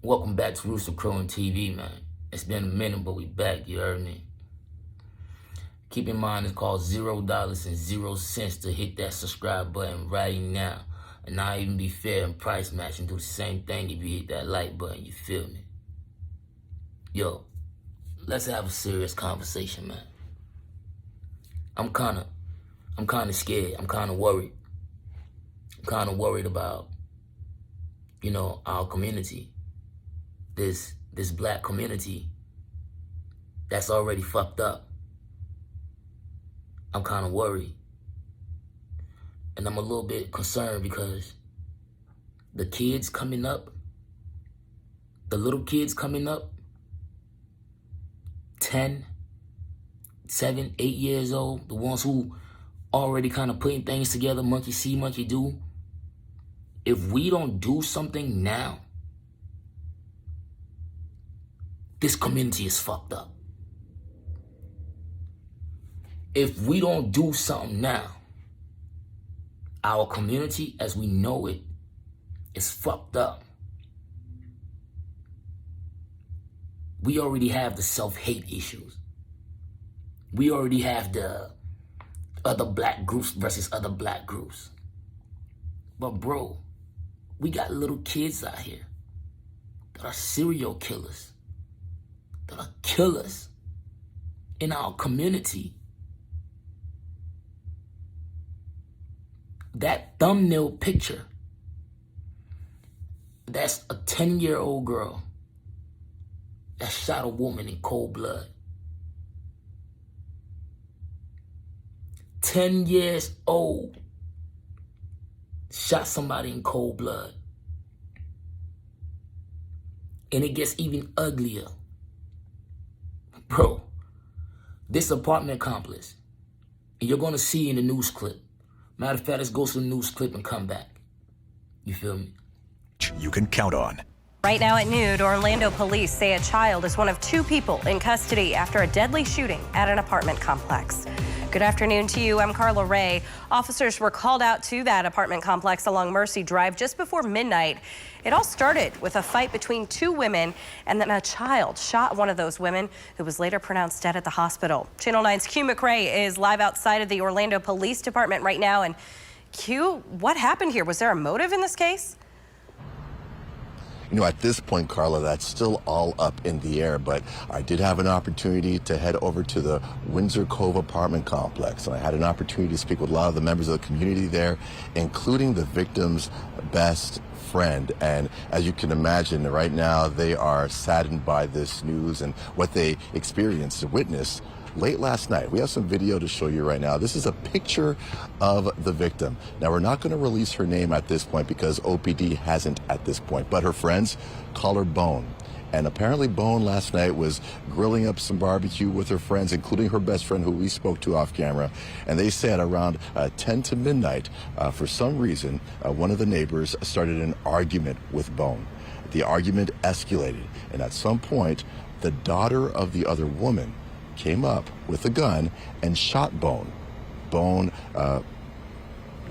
Welcome back to Rooster Crowing TV, man. It's been a minute, but we back, you heard me? Keep in mind, it's called $0.00 to hit that subscribe button right now. And I'll even be fair and price match and do the same thing if you hit that like button, you feel me? Yo, let's have a serious conversation, man. I'm kinda scared. I'm kinda worried. I'm kinda worried about, our community. This black community that's already fucked up. I'm kind of worried. And I'm a little bit concerned because the kids coming up, the little kids coming up, 10, 7, 8 years old, the ones who already kind of putting things together, monkey see, monkey do. If we don't do something now, this community is fucked up. If we don't do something now, our community as we know it is fucked up. We already have the self-hate issues. We already have the other black groups versus other black groups. But bro, we got little kids out here that are serial killers, that are killers in our community. That thumbnail picture, that's a 10-year-old girl that shot a woman in cold blood. 10 years old, shot somebody in cold blood. And it gets even uglier. Bro, this apartment complex, and you're gonna see in the news clip. Matter of fact, let's go to the news clip and come back. You feel me? You can count on. Right now at noon, Orlando police say a child is one of 2 people in custody after a deadly shooting at an apartment complex. Good afternoon to you. I'm Carla Ray. Officers were called out to that apartment complex along Mercy Drive just before midnight. It all started with a fight between 2 women, and then a child shot one of those women who was later pronounced dead at the hospital. Channel 9's Q McRae is live outside of the Orlando Police Department right now. And Q, what happened here? Was there a motive in this case? At this point, Carla, that's still all up in the air, but I did have an opportunity to head over to the Windsor Cove apartment complex, and I had an opportunity to speak with a lot of the members of the community there, including the victim's best friend. And as you can imagine, right now, they are saddened by this news and what they experienced and witnessed late last night. We have some video to show you right now. This is a picture of the victim. Now, we're not going to release her name at this point because OPD hasn't at this point, but her friends call her Bone. And apparently Bone last night was grilling up some barbecue with her friends, including her best friend who we spoke to off camera. And they said around 10 to midnight, for some reason, one of the neighbors started an argument with Bone. The argument escalated. And at some point, the daughter of the other woman came up with a gun and shot Bone. Bone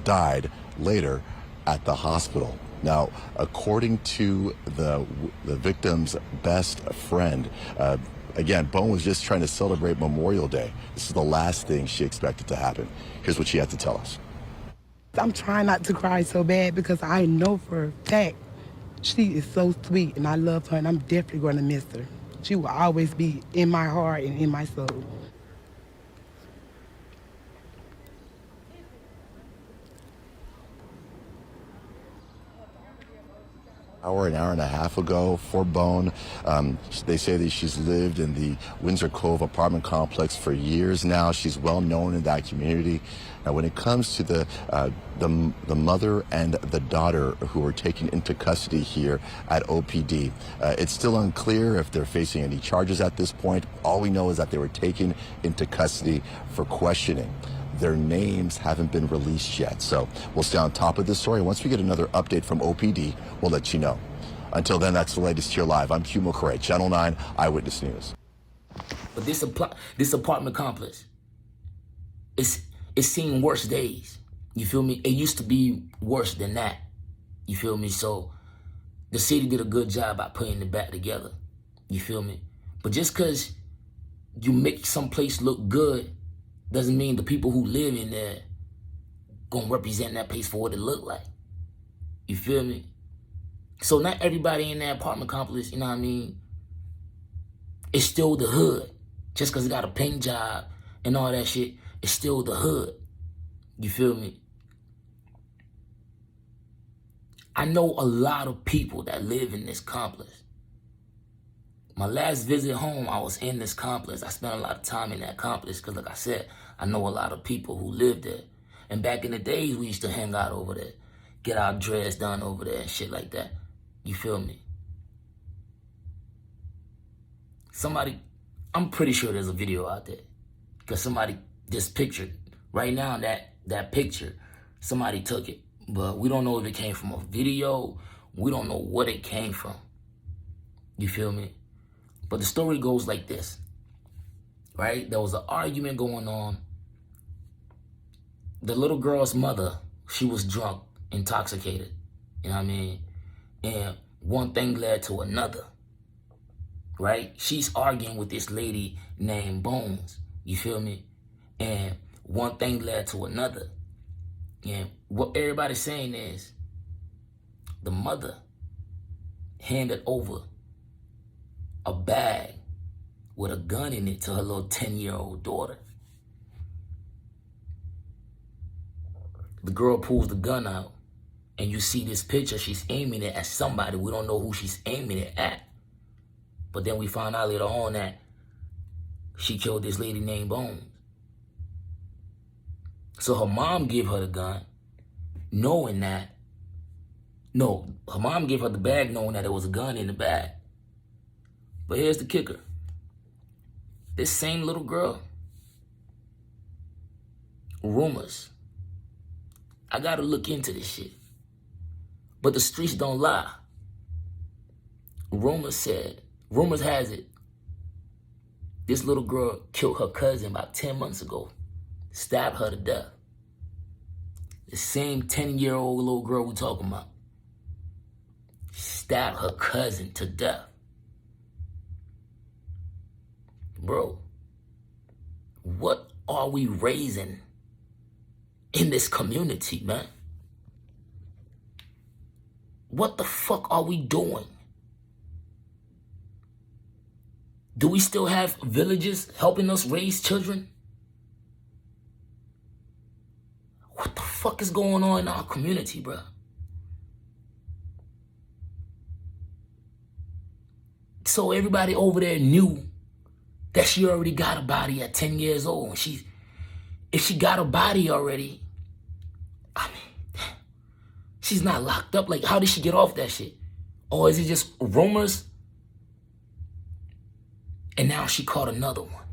died later at the hospital. Now, according to the victim's best friend, again, Bone was just trying to celebrate Memorial Day. This is the last thing she expected to happen. Here's what she had to tell us. I'm trying not to cry so bad because I know for a fact she is so sweet and I love her and I'm definitely going to miss her. She will always be in my heart and in my soul. An hour and a half ago for Bone. They say that she's lived in the Windsor Cove apartment complex for years now. She's well known in that community. Now, when it comes to the mother and the daughter who were taken into custody here at OPD, it's still unclear if they're facing any charges at this point. All we know is that they were taken into custody for questioning. Their names haven't been released yet, so we'll stay on top of this story. Once we get another update from OPD, we'll let you know. Until then, that's the latest here live. I'm Q McRae, Channel 9 Eyewitness News. But this apartment complex, it's seen worse days. You feel me? It used to be worse than that. You feel me? So the city did a good job by putting it back together. You feel me? But just because you make some place look good doesn't mean the people who live in there gonna represent that place for what it look like. You feel me? So not everybody in that apartment complex, you know what I mean, it's still the hood. Just because it got a paint job and all that shit, it's still the hood. You feel me? I know a lot of people that live in this complex. My last visit home, I was in this complex. I spent a lot of time in that complex because, like I said, I know a lot of people who live there. And back in the days, we used to hang out over there, get our dreads done over there and shit like that. You feel me? Somebody, I'm pretty sure there's a video out there because somebody just pictured right now that picture, somebody took it. But we don't know if it came from a video. We don't know what it came from. You feel me? But the story goes like this, right? There was an argument going on. The little girl's mother, she was drunk, intoxicated. You know what I mean? And one thing led to another, right? She's arguing with this lady named Bones. You feel me? And one thing led to another. And what everybody's saying is the mother handed over a bag with a gun in it to her little 10-year-old daughter. The girl pulls the gun out, and you see this picture. She's aiming it at somebody. We don't know who she's aiming it at. But then we found out later on that she killed this lady named Bones. So her mom gave her the gun, knowing that, no, her mom gave her the bag knowing that there was a gun in the bag. But here's the kicker. This same little girl, rumors, I gotta look into this shit. But the streets don't lie. Rumors has it, this little girl killed her cousin about 10 months ago. Stabbed her to death. The same 10-year-old little girl we talking about. Stabbed her cousin to death. Bro, what are we raising in this community, man? What the fuck are we doing? Do we still have villages helping us raise children? What the fuck is going on in our community, bro? So everybody over there knew that she already got a body at 10 years old. And if she got a body already, I mean, she's not locked up. Like, how did she get off that shit? Or is it just rumors? And now she caught another one.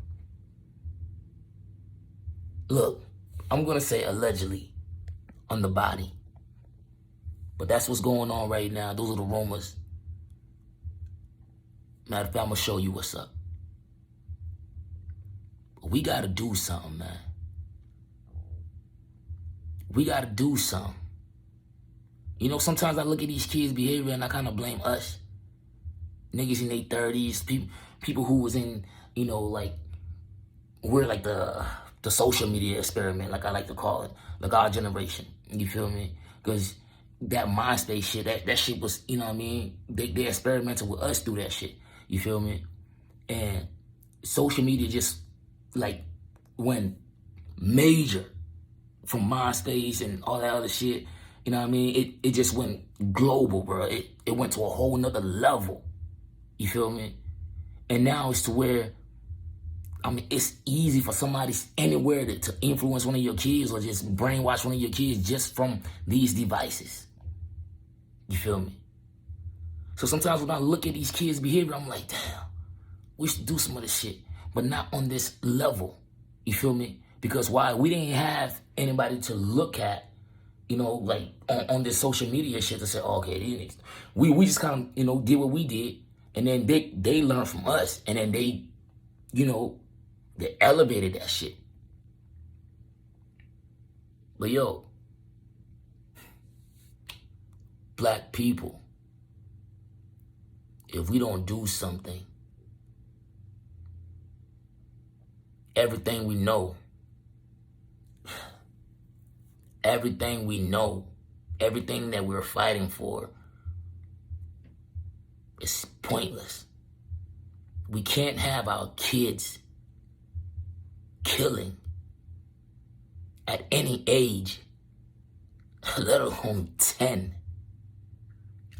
Look, I'm going to say allegedly on the body. But that's what's going on right now. Those are the rumors. Matter of fact, I'm going to show you what's up. But we got to do something, man. We got to do something. You know, sometimes I look at these kids' behavior and I kind of blame us. Niggas in their 30s, people who was in, you know, like, we're like the social media experiment, like I like to call it, like our generation. You feel me? Because that MySpace shit, that shit was, you know what I mean? They experimented with us through that shit. You feel me? And social media just, like, went major from MySpace and all that other shit. You know what I mean? It just went global, bro. It went to a whole nother level. You feel me? And now it's to where, I mean, it's easy for somebody anywhere to influence one of your kids or just brainwash one of your kids just from these devices. You feel me? So sometimes when I look at these kids' behavior, I'm like, damn, we should do some of this shit, but not on this level. You feel me? Because why? We didn't have anybody to look at, you know, like on this social media shit to say, oh, okay, we just kind of, you know, did what we did. And then they learned from us. And then they, you know, they elevated that shit. But yo, black people, if we don't do something, everything we know, everything that we're fighting for is pointless. We can't have our kids killing at any age, let alone 10.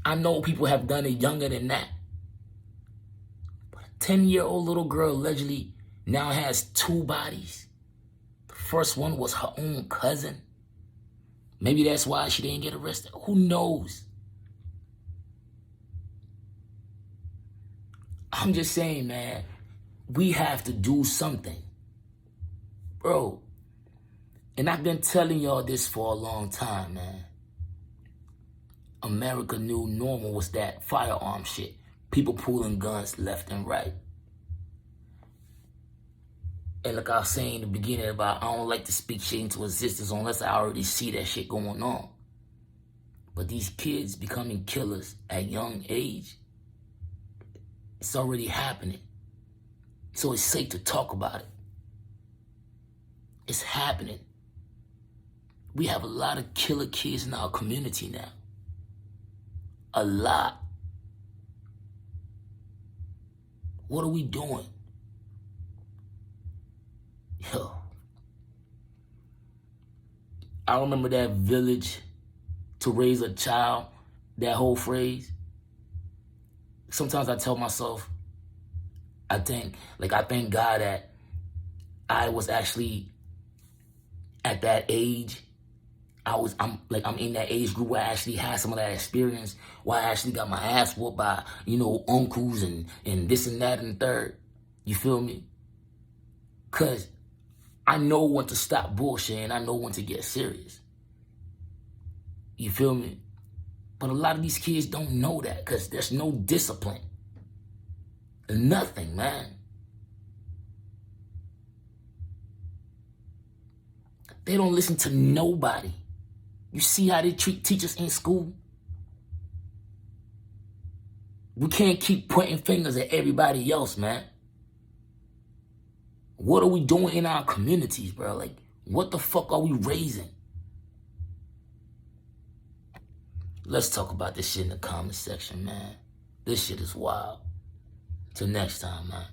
I know people have done it younger than that. But a 10-year-old little girl allegedly now has 2 bodies. The first one was her own cousin. Maybe that's why she didn't get arrested. Who knows? I'm just saying, man, we have to do something. Bro, and I've been telling y'all this for a long time, man. America knew normal was that firearm shit. People pulling guns left and right. And like I was saying in the beginning about, I don't like to speak shit into existence unless I already see that shit going on. But these kids becoming killers at young age, it's already happening. So it's safe to talk about it. It's happening. We have a lot of killer kids in our community now. A lot. What are we doing? Yo. I remember that village to raise a child, that whole phrase. Sometimes I tell myself, I thank God that I was actually at that age. I'm in that age group where I actually had some of that experience, where I actually got my ass whooped by, uncles and this and that and the third. You feel me? Cause I know when to stop bullshitting, I know when to get serious. You feel me? But a lot of these kids don't know that because there's no discipline. Nothing, man. They don't listen to nobody. You see how they treat teachers in school? We can't keep pointing fingers at everybody else, man. What are we doing in our communities, bro? Like, what the fuck are we raising? Let's talk about this shit in the comment section, man. This shit is wild. Till next time, man.